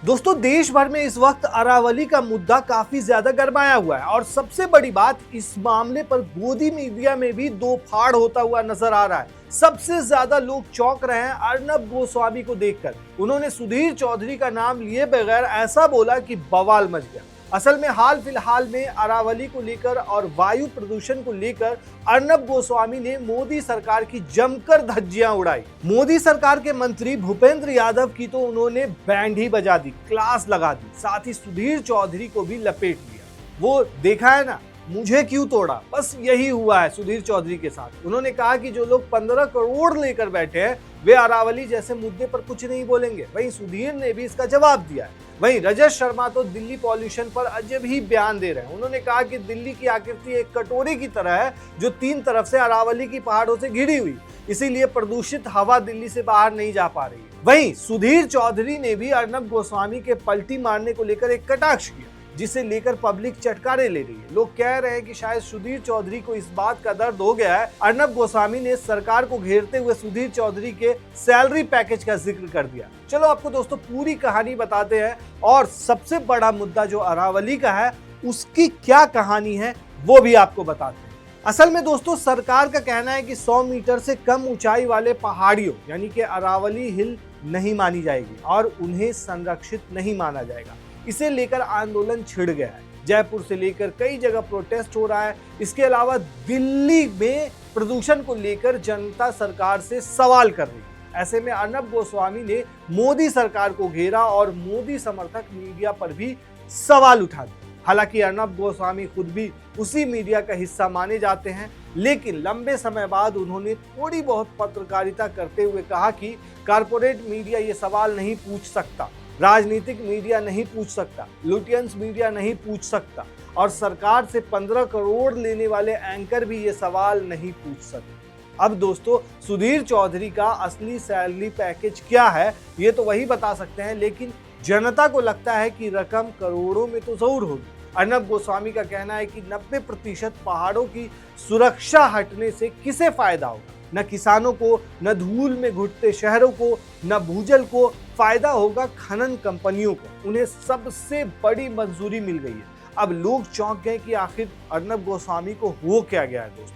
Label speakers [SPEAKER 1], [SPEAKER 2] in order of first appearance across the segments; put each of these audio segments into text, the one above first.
[SPEAKER 1] दोस्तों, देश भर में इस वक्त अरावली का मुद्दा काफी ज्यादा गरमाया हुआ है और सबसे बड़ी बात, इस मामले पर गोदी मीडिया में भी दो फाड़ होता हुआ नजर आ रहा है। सबसे ज्यादा लोग चौंक रहे हैं अर्नब गोस्वामी को देखकर। उन्होंने सुधीर चौधरी का नाम लिए बगैर ऐसा बोला कि बवाल मच गया। असल में हाल फिलहाल में अरावली को लेकर और वायु प्रदूषण को लेकर अर्नब गोस्वामी ने मोदी सरकार की जमकर धज्जियां उड़ाई। मोदी सरकार के मंत्री भूपेंद्र यादव की तो उन्होंने बैंड ही बजा दी, क्लास लगा दी, साथ ही सुधीर चौधरी को भी लपेट लिया। वो देखा है ना, मुझे क्यों तोड़ा, बस यही हुआ है सुधीर चौधरी के साथ। उन्होंने कहा कि जो लोग 15 करोड़ लेकर बैठे हैं वे अरावली जैसे मुद्दे पर कुछ नहीं बोलेंगे। वहीं सुधीर ने भी इसका जवाब दिया है। वहीं रजत शर्मा तो दिल्ली पॉल्यूशन पर अजब ही बयान दे रहे हैं। उन्होंने कहा कि दिल्ली की आकृति एक कटोरे की तरह है जो तीन तरफ से अरावली की पहाड़ों से घिरी हुई, इसीलिए प्रदूषित हवा दिल्ली से बाहर नहीं जा पा रही है। वहीं सुधीर चौधरी ने भी अर्नब गोस्वामी के पलटी मारने को लेकर एक कटाक्ष किया, जिसे लेकर पब्लिक चटकारे ले रही है। लोग कह रहे हैं कि शायद सुधीर चौधरी को इस बात का दर्द हो गया है। अर्नब गोस्वामी ने सरकार को घेरते हुए सुधीर चौधरी के सैलरी पैकेज का जिक्र कर दिया। चलो आपको दोस्तों पूरी कहानी बताते हैं और सबसे बड़ा मुद्दा जो अरावली का है उसकी क्या कहानी है वो भी आपको बताते हैं। असल में दोस्तों, सरकार का कहना है कि 100 मीटर से कम ऊंचाई वाले पहाड़ियों यानी कि अरावली हिल नहीं मानी जाएगी और उन्हें संरक्षित नहीं माना जाएगा। इसे लेकर आंदोलन छिड़ गया है। जयपुर से लेकर कई जगह प्रोटेस्ट हो रहा है। इसके अलावा दिल्ली में प्रदूषण को लेकर जनता सरकार से सवाल कर रही है। ऐसे में अर्नब गोस्वामी ने मोदी सरकार को घेरा और मोदी समर्थक मीडिया पर भी सवाल उठा दिए। हालांकि अर्नब गोस्वामी खुद भी उसी मीडिया का हिस्सा माने जाते हैं, लेकिन लंबे समय बाद उन्होंने थोड़ी बहुत पत्रकारिता करते हुए कहा कि कारपोरेट मीडिया ये सवाल नहीं पूछ सकता, राजनीतिक मीडिया नहीं पूछ सकता, लुटियंस मीडिया नहीं पूछ सकता और सरकार से 15 करोड़ लेने वाले एंकर भी ये सवाल नहीं पूछ सकते। अब दोस्तों, सुधीर चौधरी का असली सैलरी पैकेज क्या है ये तो वही बता सकते हैं, लेकिन जनता को लगता है कि रकम करोड़ों में तो जरूर होगी। अर्नब गोस्वामी का कहना है कि 90% पहाड़ों की सुरक्षा हटने से किसे फायदा होगा? न किसानों को, न धूल में घुटते शहरों को, न भूजल को, फायदा होगा खनन कंपनियों को। उन्हें सबसे बड़ी मंजूरी मिल गई है। अब लोग चौंक गए कि आखिर अर्नब गोस्वामी को हो क्या गया है दोस्तों।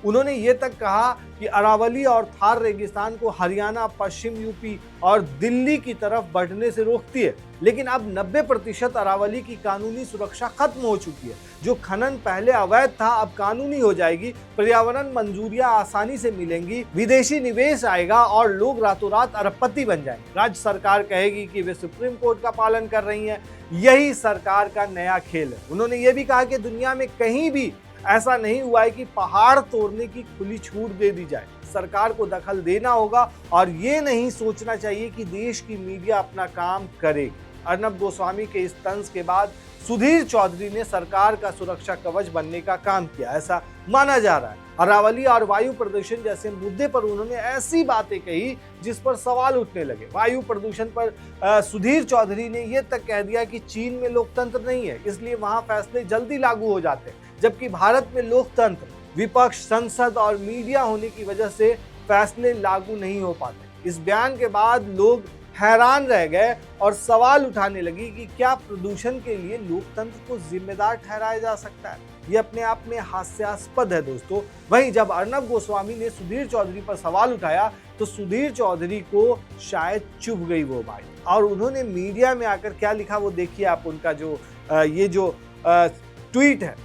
[SPEAKER 1] उन्होंने ये तक कहा कि अरावली और थार रेगिस्तान को हरियाणा, पश्चिम यूपी और दिल्ली की तरफ बढ़ने से रोकती है, लेकिन अब 90% अरावली की कानूनी सुरक्षा खत्म हो चुकी है। जो खनन पहले अवैध था अब कानूनी हो जाएगी, पर्यावरण मंजूरियां आसानी से मिलेंगी, विदेशी निवेश आएगा और लोग रातों रात अरबपति बन जाएंगे। राज्य सरकार कहेगी कि वे सुप्रीम कोर्ट का पालन कर रही है। यही सरकार का नया खेल है। उन्होंने ये भी कहा कि दुनिया में कहीं भी ऐसा नहीं हुआ है कि पहाड़ तोड़ने की खुली छूट दे दी जाए। सरकार को दखल देना होगा और ये नहीं सोचना चाहिए कि देश की मीडिया अपना काम करेगी। अर्नब गोस्वामी के इस तंज के बाद सुधीर चौधरी ने सरकार का सुरक्षा कवच बनने का काम किया, ऐसा माना जा रहा है। अरावली और वायु प्रदूषण जैसे मुद्दे पर उन्होंने ऐसी बातें कही जिस पर सवाल उठने लगे। वायु प्रदूषण पर सुधीर चौधरी ने यह तक कह दिया कि चीन में लोकतंत्र नहीं है, इसलिए वहां फैसले जल्दी लागू हो जाते हैं, जबकि भारत में लोकतंत्र, विपक्ष, संसद और मीडिया होने की वजह से फैसले लागू नहीं हो पाते। इस बयान के बाद लोग हैरान रह गए और सवाल उठाने लगी कि क्या प्रदूषण के लिए लोकतंत्र को जिम्मेदार ठहराया जा सकता है? ये अपने आप में हास्यास्पद है दोस्तों। वहीं जब अर्नब गोस्वामी ने सुधीर चौधरी पर सवाल उठाया तो सुधीर चौधरी को शायद चुभ गई वो बात, और उन्होंने मीडिया में आकर क्या लिखा वो देखिए आप। उनका जो ये जो ट्वीट है,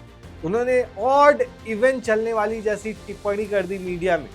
[SPEAKER 1] उन्होंने ऑड इवेंट चलने वाली जैसी टिप्पणी कर दी मीडिया में।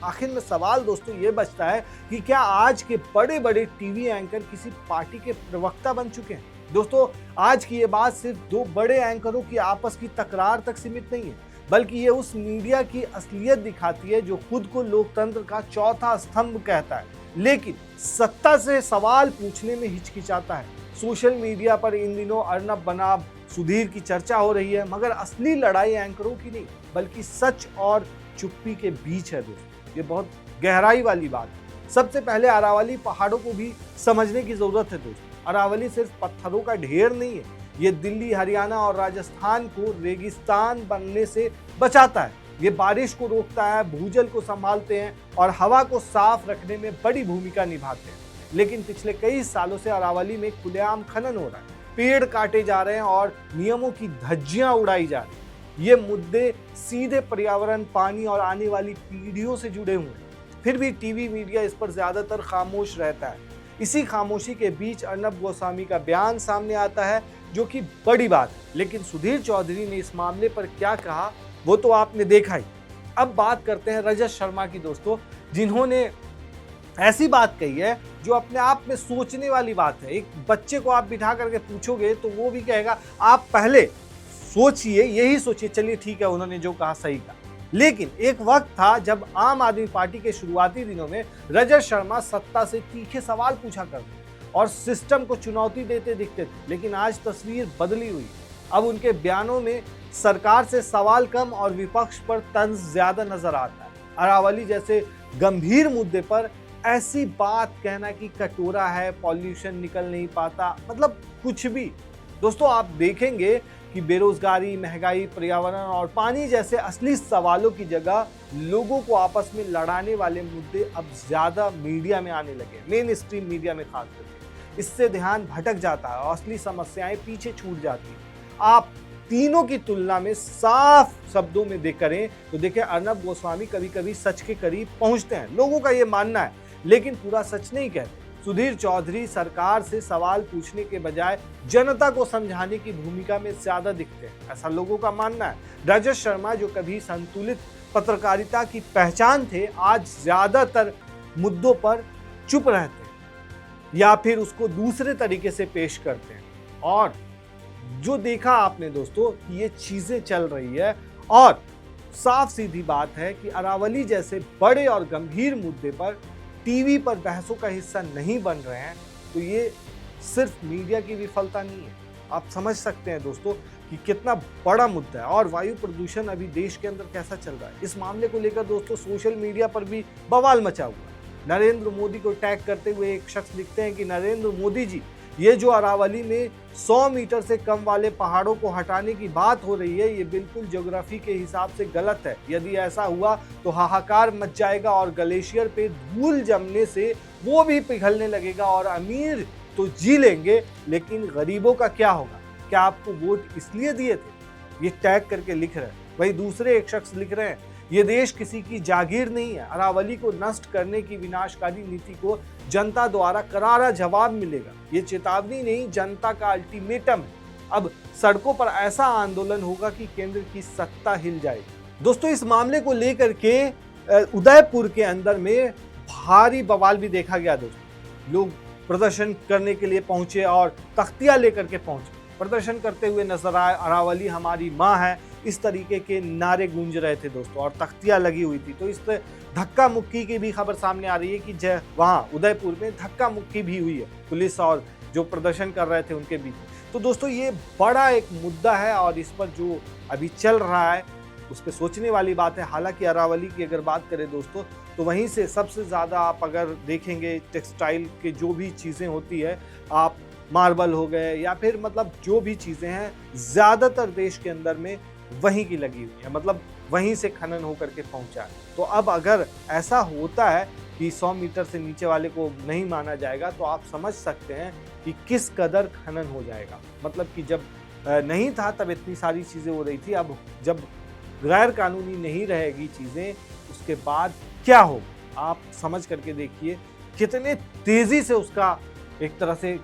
[SPEAKER 1] आखिर में सवाल दोस्तों ये बचता है कि क्या आज के बड़े बड़े टीवी एंकर किसी पार्टी के प्रवक्ता बन चुके हैं? दोस्तों, आज की ये बात सिर्फ दो बड़े एंकरों की आपस की तकरार तक सीमित नहीं है, बल्कि ये उस मीडिया की असलियत दिखाती है जो खुद को लोकतंत्र का चौथा स्तंभ कहता है, लेकिन सत्ता से सवाल पूछने में हिचकिचाता है। सोशल मीडिया पर इन दिनों अर्नब बनाम सुधीर की चर्चा हो रही है, मगर असली लड़ाई एंकरों की नहीं बल्कि सच और चुप्पी के बीच है दोस्तों। ये बहुत गहराई वाली बात है। सबसे पहले अरावली पहाड़ों को भी समझने की जरूरत है दोस्तों। अरावली सिर्फ पत्थरों का ढेर नहीं है, ये दिल्ली, हरियाणा और राजस्थान को रेगिस्तान बनने से बचाता है। ये बारिश को रोकता है, भूजल को संभालते हैं और हवा को साफ रखने में बड़ी भूमिका निभाते हैं। लेकिन पिछले कई सालों से अरावली में खुलेआम खनन हो रहा है, पेड़ काटे जा रहे हैं और नियमों की धज्जियां उड़ाई जा रही हैं। ये मुद्दे सीधे पर्यावरण, पानी और आने वाली पीढ़ियों से जुड़े हुए हैं। फिर भी टीवी मीडिया इस पर ज्यादातर खामोश रहता है। इसी खामोशी के बीच अर्नब गोस्वामी का बयान सामने आता है, जो कि बड़ी बात है। लेकिन सुधीर चौधरी ने इस मामले पर क्या कहा वो तो आपने देखा ही। अब बात करते हैं रजत शर्मा की दोस्तों, जिन्होंने ऐसी बात कही है जो अपने आप में सोचने वाली बात है। एक बच्चे को आप बिठा करके पूछोगे तो वो भी कहेगा आप पहले सोचिए, यही सोचिए। चलिए ठीक है, उन्होंने जो कहा सही कहा। लेकिन एक वक्त था जब आम आदमी पार्टी के शुरुआती दिनों में रजत शर्मा सत्ता से तीखे सवाल पूछा करते और सिस्टम को चुनौती देते दिखते थे। लेकिन आज तस्वीर बदली हुई। अब उनके बयानों में सरकार से सवाल कम और विपक्ष पर तंज ज्यादा नजर आता है। अरावली जैसे गंभीर मुद्दे पर ऐसी बात कहना कि कटोरा है, पॉल्यूशन निकल नहीं पाता, मतलब कुछ भी। दोस्तों आप देखेंगे कि बेरोजगारी, महंगाई, पर्यावरण और पानी जैसे असली सवालों की जगह लोगों को आपस में लड़ाने वाले मुद्दे अब ज्यादा मीडिया में आने लगे, मेन स्ट्रीम मीडिया में खास करके। इससे ध्यान भटक जाता है और असली समस्याएं पीछे छूट जाती हैं। आप तीनों की तुलना में साफ शब्दों में करें तो देखें, अर्नब गोस्वामी कभी कभी सच के करीब पहुंचते हैं, लोगों का ये मानना है, लेकिन पूरा सच नहीं कहते। सुधीर चौधरी सरकार से सवाल पूछने के बजाय जनता को समझाने की भूमिका में ज्यादा दिखते हैं, ऐसा लोगों का मानना है। रजत शर्मा जो कभी संतुलित पत्रकारिता की पहचान थे, आज ज्यादातर मुद्दों पर चुप रहते हैं या फिर उसको दूसरे तरीके से पेश करते हैं। और जो देखा आपने दोस्तों कि ये चीजें चल रही है और साफ सीधी बात है कि अरावली जैसे बड़े और गंभीर मुद्दे पर टीवी पर बहसों का हिस्सा नहीं बन रहे हैं, तो ये सिर्फ मीडिया की विफलता नहीं है। आप समझ सकते हैं दोस्तों कि कितना बड़ा मुद्दा है। और वायु प्रदूषण अभी देश के अंदर कैसा चल रहा है, इस मामले को लेकर दोस्तों सोशल मीडिया पर भी बवाल मचा हुआ है। नरेंद्र मोदी को टैग करते हुए एक शख्स लिखते हैं कि नरेंद्र मोदी जी, ये जो अरावली में 100 मीटर से कम वाले पहाड़ों को हटाने की बात हो रही है, ये बिल्कुल ज्योग्राफी के हिसाब से गलत है। यदि ऐसा हुआ तो हाहाकार मच जाएगा और ग्लेशियर पे धूल जमने से वो भी पिघलने लगेगा और अमीर तो जी लेंगे, लेकिन गरीबों का क्या होगा? क्या आपको वोट इसलिए दिए थे? ये टैग करके लिख रहे हैं। वही दूसरे एक शख्स लिख रहे हैं, ये देश किसी की जागीर नहीं है। अरावली को नष्ट करने की विनाशकारी नीति को जनता द्वारा करारा जवाब मिलेगा। ये चेतावनी नहीं, जनता का अल्टीमेटम है। अब सड़कों पर ऐसा आंदोलन होगा कि केंद्र की सत्ता हिल जाएगी। दोस्तों इस मामले को लेकर के उदयपुर के अंदर में भारी बवाल भी देखा गया। दोस्तों लोग प्रदर्शन करने के लिए पहुंचे और तख्तियां लेकर के पहुंचे, प्रदर्शन करते हुए नजर आए। अरावली हमारी माँ है, इस तरीके के नारे गूंज रहे थे दोस्तों और तख्तियां लगी हुई थी। तो इस धक्का मुक्की की भी खबर सामने आ रही है कि वहाँ उदयपुर में धक्का मुक्की भी हुई है पुलिस और जो प्रदर्शन कर रहे थे उनके बीच। तो दोस्तों ये बड़ा एक मुद्दा है और इस पर जो अभी चल रहा है उस पर सोचने वाली बात है। हालांकि अरावली की अगर बात करें दोस्तों तो वहीं से सबसे ज़्यादा आप अगर देखेंगे टेक्सटाइल के जो भी चीज़ें होती है, आप मार्बल हो गए या फिर मतलब जो भी चीज़ें हैं, ज़्यादातर देश के अंदर में वहीं की लगी हुई है, मतलब वहीं से खनन होकर के पहुंचा है। तो अब अगर ऐसा होता है कि 100 मीटर से नीचे वाले को नहीं माना जाएगा तो आप समझ सकते हैं कि किस कदर खनन हो जाएगा। मतलब कि जब नहीं था तब इतनी सारी चीज़ें हो रही थी, अब जब गैर कानूनी नहीं रहेगी चीज़ें उसके बाद क्या होगा आप समझ करके देखिए कितने तेज़ी से उसका एक तरह से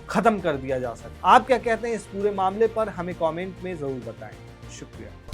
[SPEAKER 1] ख़त्म कर दिया जा सकता है। आप क्या कहते हैं इस पूरे मामले पर, हमें कमेंट में ज़रूर बताएं। शुक्रिया।